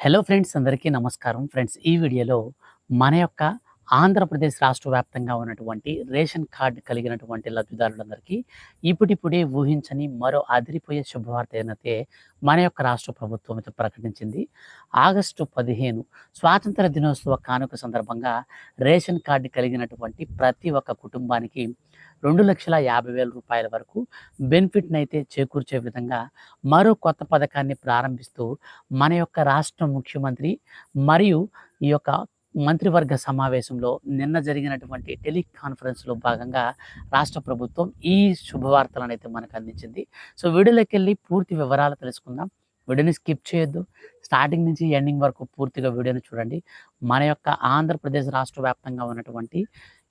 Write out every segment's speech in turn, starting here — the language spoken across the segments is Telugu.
హలో ఫ్రెండ్స్, అందరికీ నమస్కారం. ఫ్రెండ్స్, ఈ వీడియోలో మన యొక్క ఆంధ్రప్రదేశ్ రాష్ట్ర వ్యాప్తంగా ఉన్నటువంటి రేషన్ కార్డ్ కలిగినటువంటి లబ్ధిదారులందరికీ ఇప్పుడిప్పుడే ఊహించని మరో అదిరిపోయే శుభవార్త ఏంటంటే మన యొక్క రాష్ట్ర ప్రభుత్వం అయితే ప్రకటించింది. ఆగస్టు 15 స్వాతంత్ర దినోత్సవ కానుక సందర్భంగా రేషన్ కార్డు కలిగినటువంటి ప్రతి ఒక్క కుటుంబానికి 2,50,000 వరకు బెనిఫిట్‌నైతే చేకూర్చే విధంగా మరో కొత్త పథకాన్ని ప్రారంభిస్తూ మన యొక్క రాష్ట్ర ముఖ్యమంత్రి మరియు ఈ యొక్క మంత్రివర్గ సమావేశంలో నిన్న జరిగినటువంటి టెలికాన్ఫరెన్స్‌లో భాగంగా రాష్ట్ర ప్రభుత్వం ఈ శుభవార్తలనైతే మనకు అందించింది. సో, వీడియోలోకెళ్ళి పూర్తి వివరాలు తెలుసుకుందాం. వీడియోని స్కిప్ చేయొద్దు. స్టార్టింగ్ నుంచి ఎండింగ్ వరకు పూర్తిగా వీడియోని చూడండి. మన యొక్క ఆంధ్రప్రదేశ్ రాష్ట్ర వ్యాప్తంగా ఉన్నటువంటి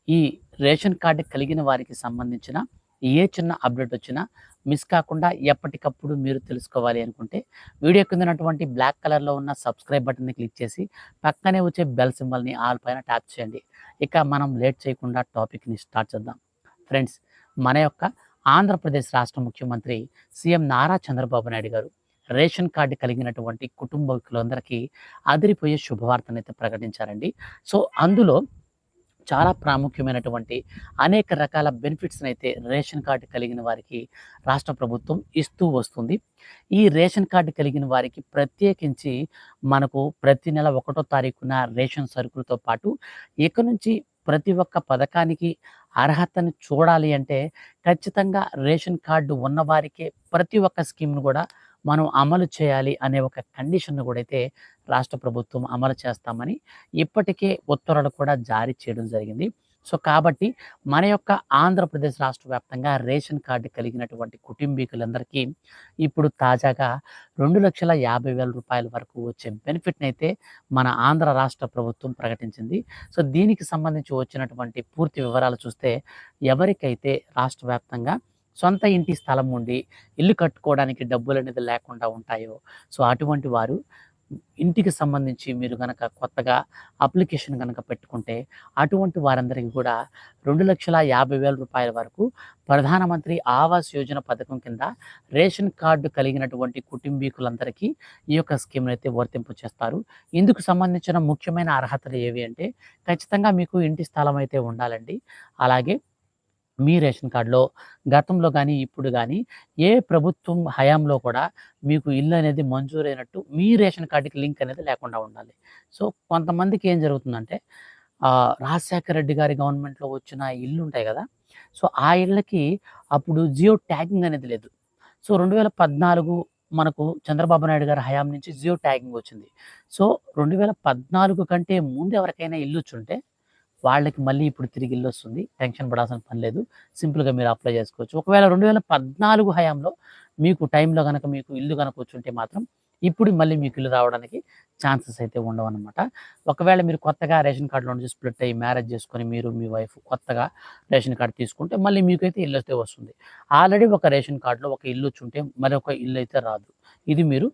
ఈ రేషన్ కార్డు కలిగిన వారికి సంబంధించిన ఏ చిన్న అప్డేట్ వచ్చినా మిస్ కాకుండా ఎప్పటికప్పుడు మీరు తెలుసుకోవాలి అనుకుంటే వీడియో కింద ఉన్నటువంటి బ్లాక్ కలర్లో ఉన్న సబ్స్క్రైబ్ బటన్ని క్లిక్ చేసి పక్కనే వచ్చే బెల్ సింబల్ని ఆల్ పైన ట్యాప్ చేయండి. ఇక మనం లేట్ చేయకుండా టాపిక్ని స్టార్ట్ చేద్దాం. ఫ్రెండ్స్, మన యొక్క ఆంధ్రప్రదేశ్ రాష్ట్ర ముఖ్యమంత్రి సీఎం నారా చంద్రబాబు నాయుడు గారు రేషన్ కార్డు కలిగినటువంటి కుటుంబీకులందరికీ అదిరిపోయే శుభవార్తనైతే ప్రకటించారండి. సో, అందులో చాలా ప్రాముఖ్యమైనటువంటి అనేక రకాల బెనిఫిట్స్‌ని అయితే రేషన్ కార్డ్ కలిగిన వారికి రాష్ట్ర ప్రభుత్వం ఇస్తూ వస్తుంది. ఈ రేషన్ కార్డ్ కలిగిన వారికి ప్రత్యేకించి మనకు ప్రతి నెల 1 తారీఖున రేషన్ సరుకులతో పాటు ఇక నుంచి ప్రతి ఒక్క పథకానికి అర్హతని చూడాలి అంటే ఖచ్చితంగా రేషన్ కార్డు ఉన్నవారికే ప్రతి ఒక్క స్కీమ్‌ను కూడా మనం అమలు చేయాలి అనే ఒక కండిషన్‌ను కూడా అయితే రాష్ట్ర ప్రభుత్వం అమలు చేస్తామని ఇప్పటికే ఉత్తర్వులు కూడా జారీ చేయడం జరిగింది. సో, కాబట్టి మన యొక్క ఆంధ్రప్రదేశ్ రాష్ట్ర వ్యాప్తంగా రేషన్ కార్డు కలిగినటువంటి కుటుంబీకులందరికీ ఇప్పుడు తాజాగా రూ. 2,50,000 వరకు వచ్చే బెనిఫిట్‌నైతే మన ఆంధ్ర రాష్ట్ర ప్రభుత్వం ప్రకటించింది. సో, దీనికి సంబంధించి వచ్చినటువంటి పూర్తి వివరాలు చూస్తే ఎవరికైతే రాష్ట్ర వ్యాప్తంగా సొంత ఇంటి స్థలం ఉండి ఇల్లు కట్టుకోవడానికి డబ్బులనేది లేకుండా ఉంటాయో, సో, అటువంటి వారు ఇంటికి సంబంధించి మీరు గనక కొత్తగా అప్లికేషన్ గనక పెట్టుకుంటే అటువంటి వారందరికీ కూడా రూ. 2,50,000 వరకు ప్రధానమంత్రి ఆవాస్ యోజన పథకం కింద రేషన్ కార్డు కలిగినటువంటి కుటుంబీకులందరికీ ఈ యొక్క స్కీమ్‌నైతే వర్తింపు చేస్తారు. ఇందుకు సంబంధించిన ముఖ్యమైన అర్హతలు ఏవి అంటే ఖచ్చితంగా మీకు ఇంటి స్థలం అయితే ఉండాలండి. అలాగే మీ రేషన్ కార్డ్‌లో గతంలో గానీ, ఇప్పుడు గానీ ఏ ప్రభుత్వం హయాంలో కూడా మీకు ఇల్లు అనేది మంజూరైనట్టు మీ రేషన్ కార్డ్‌కి లింక్ అనేది లేకుండా ఉండాలి. సో, కొంతమందికి ఏం జరుగుతుందంటే రాజశేఖర రెడ్డి గారి గవర్నమెంట్‌లో వచ్చిన ఇల్లుంటాయి గదా! సో, ఆ ఇళ్ళకి అప్పుడు జియో ట్యాగింగ్ అనేది లేదు. సో, 2014 మనకు చంద్రబాబు నాయుడు గారి హయాం నుంచి జియో ట్యాగింగ్ వచ్చింది. సో, 2014 కంటే ముందు ఎవరికైనా ఇల్లొచ్చుంటే వాళ్ళకి మళ్ళీ ఇప్పుడు తిరిగి ఇల్లొస్తుంది. టెన్షన్ పడాల్సిన పని లేదు. సింపుల్‌గా మీరు అప్లై చేసుకోవచ్చు. ఒకవేళ 2014 హయాంలో మీకు టైంలో గనక మీకు ఇల్లు గనక వచ్చుంటే మాత్రం ఇప్పుడు మళ్ళీ మీకు ఇల్లు రావడానికి ఛాన్సెస్ అయితే ఉండవనమాట. ఒకవేళ మీరు కొత్తగా రేషన్ కార్డ్‌లో నుంచి స్ప్లిట్ అయ్యి మ్యారేజ్ చేసుకొని మీరు, మీ వైఫ్ కొత్తగా రేషన్ కార్డ్ తీసుకుంటే మళ్ళీ మీకైతే ఇల్లయితే వస్తుంది. ఆల్రెడీ ఒక రేషన్ కార్డ్‌లో ఒక ఇల్లొచ్చుంటే మరొక ఇల్లయితే రాదు. ఇది మీరు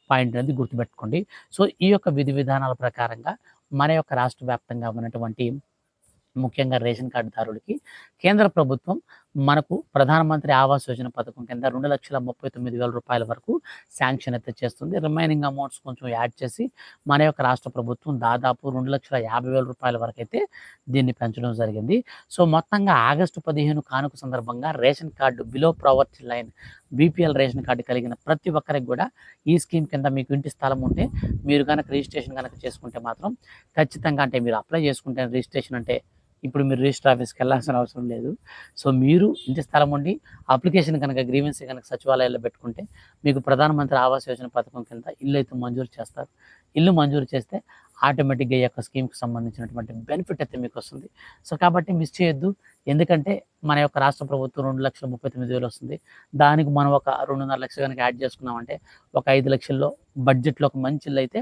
పాయింట్ అనేది గుర్తుపెట్టుకోండి. సో, ఈ యొక్క విధి విధానాల ప్రకారంగా మన యొక్క రాష్ట్ర వ్యాప్తంగా ఉన్నటువంటి ముఖ్యంగా రేషన్ కార్డుదారులకి కేంద్ర ప్రభుత్వం మనకు ప్రధానమంత్రి ఆవాస్ యోజన పథకం కింద రూ. 2,39,000 వరకు శాంక్షన్ అయితే చేస్తుంది. రిమైనింగ్ అమౌంట్స్ కొంచెం యాడ్ చేసి మన యొక్క రాష్ట్ర ప్రభుత్వం దాదాపు రూ. 2,50,000 వరకు అయితే దీన్ని పెంచడం జరిగింది. సో, మొత్తంగా ఆగస్టు 15 కానుక సందర్భంగా ration card below poverty line BPL ration card కలిగిన ప్రతి ఒక్కరికి కూడా ఈ స్కీమ్ కింద మీకు ఇంటి స్థలం ఉంటే మీరు కనుక రిజిస్ట్రేషన్ కనుక చేసుకుంటే మాత్రం ఖచ్చితంగా అంటే మీరు అప్లై చేసుకుంటే రిజిస్ట్రేషన్ అంటే ఇప్పుడు మీరు రిజిస్టర్ ఆఫీస్‌కి వెళ్ళాల్సిన అవసరం లేదు. సో, మీరు ఇంటి స్థలం ఉండి అప్లికేషన్ కనుక గ్రీవెన్సీ కనుక సచివాలయాల్లో పెట్టుకుంటే మీకు ప్రధానమంత్రి ఆవాస్ యోజన పథకం కింద ఇల్లు అయితే మంజూరు చేస్తారు. ఇల్లు మంజూరు చేస్తే ఆటోమేటిక్‌గా ఈ యొక్క స్కీమ్‌కి సంబంధించినటువంటి బెనిఫిట్ అయితే మీకొస్తుంది. సో, కాబట్టి మిస్ చేయొద్దు. ఎందుకంటే మన యొక్క రాష్ట్ర ప్రభుత్వం 2,39,000 వస్తుంది. దానికి మనం ఒక 2.5 లక్షలు గనుక యాడ్ చేసుకున్నామంటే ఒక 5,00,000లో బడ్జెట్‌లో ఒక మంచి ఇల్లు అయితే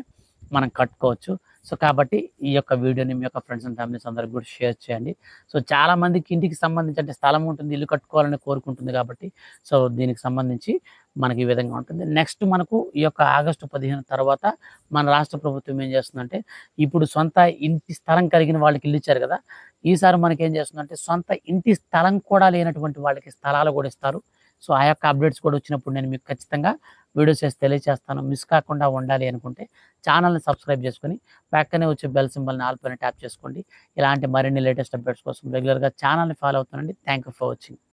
మనం కట్టుకోవచ్చు. సో, కాబట్టి ఈ యొక్క వీడియోని మీ యొక్క ఫ్రెండ్స్ అండ్ ఫ్యామిలీస్ అందరికి కూడా షేర్ చేయండి. సో, చాలామందికి ఇంటికి సంబంధించి అంటే స్థలం ఉంటుంది, ఇల్లు కట్టుకోవాలని కోరుకుంటుంది కాబట్టి సో, దీనికి సంబంధించి మనకి ఈ విధంగా ఉంటుంది. నెక్స్ట్ మనకు ఈ యొక్క ఆగస్టు 15 తర్వాత మన రాష్ట్ర ప్రభుత్వం ఏం చేస్తుందంటే ఇప్పుడు సొంత ఇంటి స్థలం కలిగిన వాళ్ళకి ఇల్లు ఇచ్చారు కదా! ఈసారి మనకేం చేస్తుందంటే సొంత ఇంటి స్థలం కూడా లేనటువంటి వాళ్ళకి స్థలాలు కూడా ఇస్తారు. సో ఆ యొక్క అప్డేట్స్ కూడా వచ్చినప్పుడు నేను మీకు ఖచ్చితంగా వీడియోస్ చేసి తెలియజేస్తాను. మిస్ కాకుండా ఉండాలి అనుకుంటే ఛానల్ని సబ్స్క్రైబ్ చేసుకొని పక్కనే వచ్చే బెల్ సింబల్ని ఆల్ పైన ట్యాప్ చేసుకోండి. ఇలాంటి మరిన్ని లేటెస్ట్ అప్డేట్స్ కోసం రెగ్యులర్గా ఛానల్ని ఫాలో అవుతానండి. Thank you for watching.